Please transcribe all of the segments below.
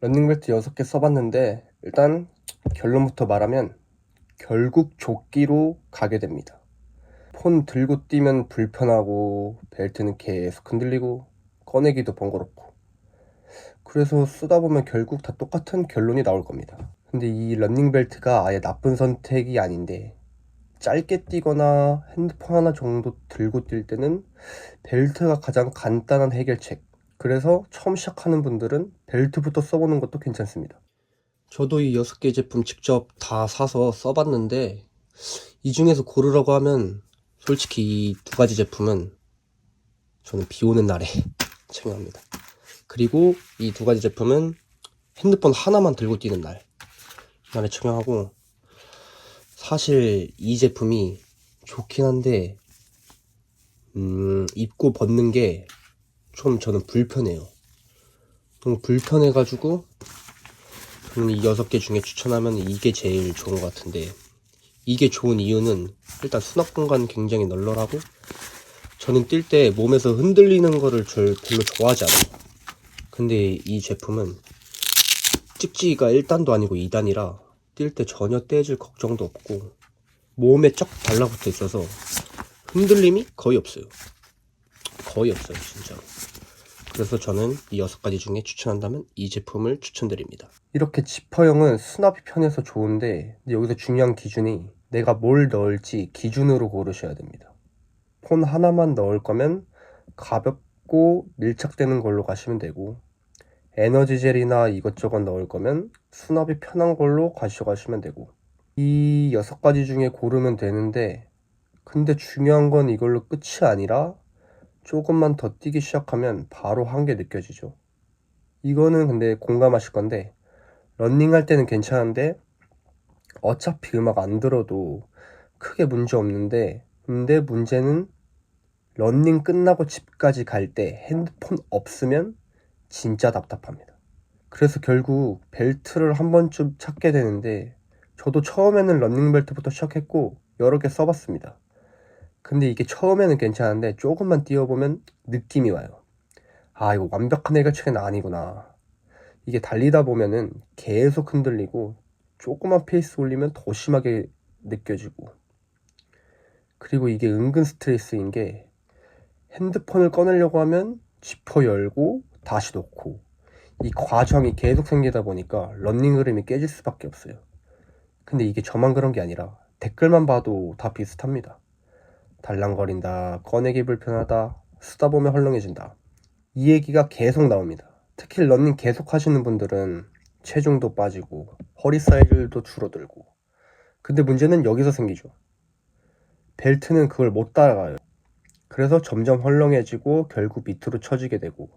런닝벨트 6개 써봤는데 일단 결론부터 말하면 결국 조끼로 가게 됩니다. 폰 들고 뛰면 불편하고 벨트는 계속 흔들리고 꺼내기도 번거롭고, 그래서 쓰다 보면 결국 다 똑같은 결론이 나올 겁니다. 근데 이 런닝벨트가 아예 나쁜 선택이 아닌데, 짧게 뛰거나 핸드폰 하나 정도 들고 뛸 때는 벨트가 가장 간단한 해결책. 그래서 처음 시작하는 분들은 벨트부터 써보는 것도 괜찮습니다. 저도 이 6개 제품 직접 다 사서 써봤는데, 이 중에서 고르라고 하면 솔직히 이 두 가지 제품은 저는 비 오는 날에 착용합니다. 그리고 이 두 가지 제품은 핸드폰 하나만 들고 뛰는 날에 착용하고, 사실 이 제품이 좋긴 한데 입고 벗는 게 좀 저는 불편해요. 너무 불편해가지고 저는 이 6개 중에 추천하면 이게 제일 좋은 것 같은데, 이게 좋은 이유는 일단 수납 공간 굉장히 널널하고, 저는 뛸 때 몸에서 흔들리는 거를 별로 좋아하지 않아요. 근데 이 제품은 찍지기가 1단도 아니고 2단이라 뛸 때 전혀 떼질 걱정도 없고 몸에 쫙 달라붙어 있어서 흔들림이 거의 없어요. 거의 없어요, 진짜로. 그래서 저는 이 6가지 중에 추천한다면 이 제품을 추천드립니다. 이렇게 지퍼형은 수납이 편해서 좋은데, 여기서 중요한 기준이 내가 뭘 넣을지 기준으로 고르셔야 됩니다. 폰 하나만 넣을 거면 가볍고 밀착되는 걸로 가시면 되고, 에너지 젤이나 이것저것 넣을 거면 수납이 편한 걸로 가져가시면 되고, 이 6가지 중에 고르면 되는데, 근데 중요한 건 이걸로 끝이 아니라 조금만 더 뛰기 시작하면 바로 한계 느껴지죠. 이거는 근데 공감하실 건데, 러닝할 때는 괜찮은데 어차피 음악 안 들어도 크게 문제 없는데, 근데 문제는 러닝 끝나고 집까지 갈 때 핸드폰 없으면 진짜 답답합니다. 그래서 결국 벨트를 한 번쯤 찾게 되는데, 저도 처음에는 런닝벨트부터 시작했고 여러 개 써봤습니다. 근데 이게 처음에는 괜찮은데 조금만 뛰어보면 느낌이 와요. 아, 이거 완벽한 해결책은 아니구나. 이게 달리다 보면은 계속 흔들리고 조그만 페이스 올리면 더 심하게 느껴지고, 그리고 이게 은근 스트레스인 게, 핸드폰을 꺼내려고 하면 지퍼 열고 다시 놓고, 이 과정이 계속 생기다 보니까 러닝 흐름이 깨질 수밖에 없어요. 근데 이게 저만 그런 게 아니라 댓글만 봐도 다 비슷합니다. 달랑거린다, 꺼내기 불편하다, 쓰다 보면 헐렁해진다, 이 얘기가 계속 나옵니다. 특히 러닝 계속 하시는 분들은 체중도 빠지고 허리 사이즈도 줄어들고, 근데 문제는 여기서 생기죠. 벨트는 그걸 못 따라가요. 그래서 점점 헐렁해지고 결국 밑으로 처지게 되고,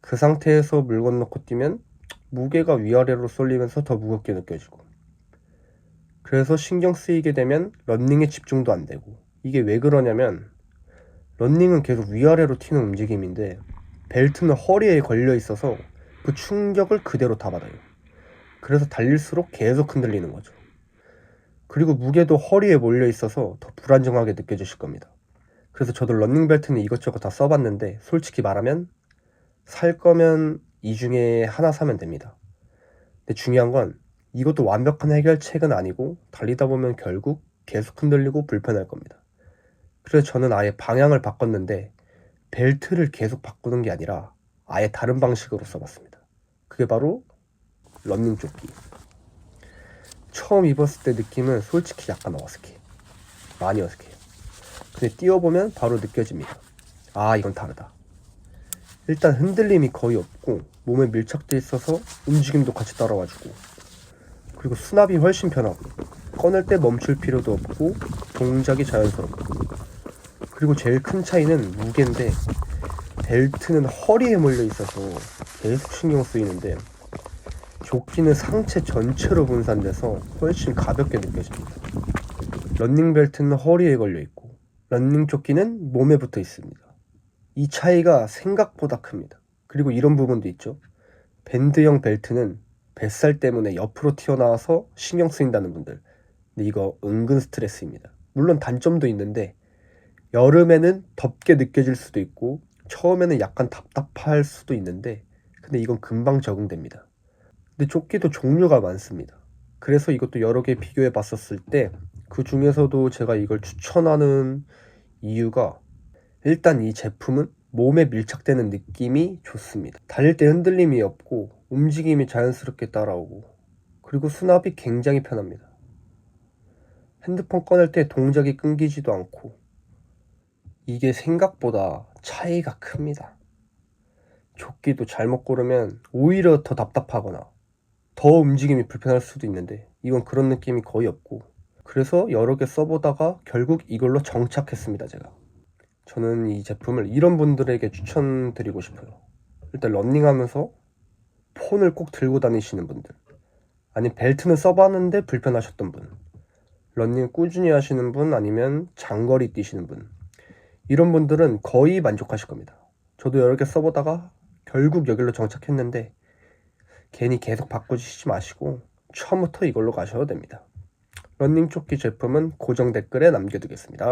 그 상태에서 물건 넣고 뛰면 무게가 위아래로 쏠리면서 더 무겁게 느껴지고, 그래서 신경 쓰이게 되면 러닝에 집중도 안 되고. 이게 왜 그러냐면, 러닝은 계속 위아래로 튀는 움직임인데 벨트는 허리에 걸려 있어서 그 충격을 그대로 다 받아요. 그래서 달릴수록 계속 흔들리는 거죠. 그리고 무게도 허리에 몰려 있어서 더 불안정하게 느껴지실 겁니다. 그래서 저도 런닝벨트는 이것저것 다 써봤는데, 솔직히 말하면 살 거면 이 중에 하나 사면 됩니다. 근데 중요한 건 이것도 완벽한 해결책은 아니고 달리다 보면 결국 계속 흔들리고 불편할 겁니다. 그래서 저는 아예 방향을 바꿨는데, 벨트를 계속 바꾸는 게 아니라 아예 다른 방식으로 써봤습니다. 그게 바로 런닝 조끼. 처음 입었을 때 느낌은 솔직히 약간 어색해. 많이 어색해요. 근데 뛰어보면 바로 느껴집니다. 아, 이건 다르다. 일단 흔들림이 거의 없고 몸에 밀착돼 있어서 움직임도 같이 따라와주고, 그리고 수납이 훨씬 편하고 꺼낼 때 멈출 필요도 없고 동작이 자연스럽고, 그리고 제일 큰 차이는 무게인데, 벨트는 허리에 몰려 있어서 계속 신경 쓰이는데 조끼는 상체 전체로 분산돼서 훨씬 가볍게 느껴집니다. 런닝벨트는 허리에 걸려 있고 런닝 조끼는 몸에 붙어 있습니다. 이 차이가 생각보다 큽니다. 그리고 이런 부분도 있죠. 밴드형 벨트는 뱃살 때문에 옆으로 튀어나와서 신경 쓰인다는 분들, 근데 이거 은근 스트레스입니다. 물론 단점도 있는데 여름에는 덥게 느껴질 수도 있고 처음에는 약간 답답할 수도 있는데, 근데 이건 금방 적응됩니다. 근데 조끼도 종류가 많습니다. 그래서 이것도 여러 개 비교해 봤었을 때 그 중에서도 제가 이걸 추천하는 이유가, 일단 이 제품은 몸에 밀착되는 느낌이 좋습니다. 달릴 때 흔들림이 없고 움직임이 자연스럽게 따라오고, 그리고 수납이 굉장히 편합니다. 핸드폰 꺼낼 때 동작이 끊기지도 않고, 이게 생각보다 차이가 큽니다. 조끼도 잘못 고르면 오히려 더 답답하거나 더 움직임이 불편할 수도 있는데, 이건 그런 느낌이 거의 없고, 그래서 여러 개 써보다가 결국 이걸로 정착했습니다. 저는 이 제품을 이런 분들에게 추천드리고 싶어요. 일단 러닝하면서 폰을 꼭 들고 다니시는 분들, 아니면 벨트는 써봤는데 불편하셨던 분, 러닝 꾸준히 하시는 분, 아니면 장거리 뛰시는 분, 이런 분들은 거의 만족하실 겁니다. 저도 여러 개 써보다가 결국 여기로 정착했는데, 괜히 계속 바꾸시지 마시고 처음부터 이걸로 가셔도 됩니다. 러닝 조끼 제품은 고정 댓글에 남겨두겠습니다.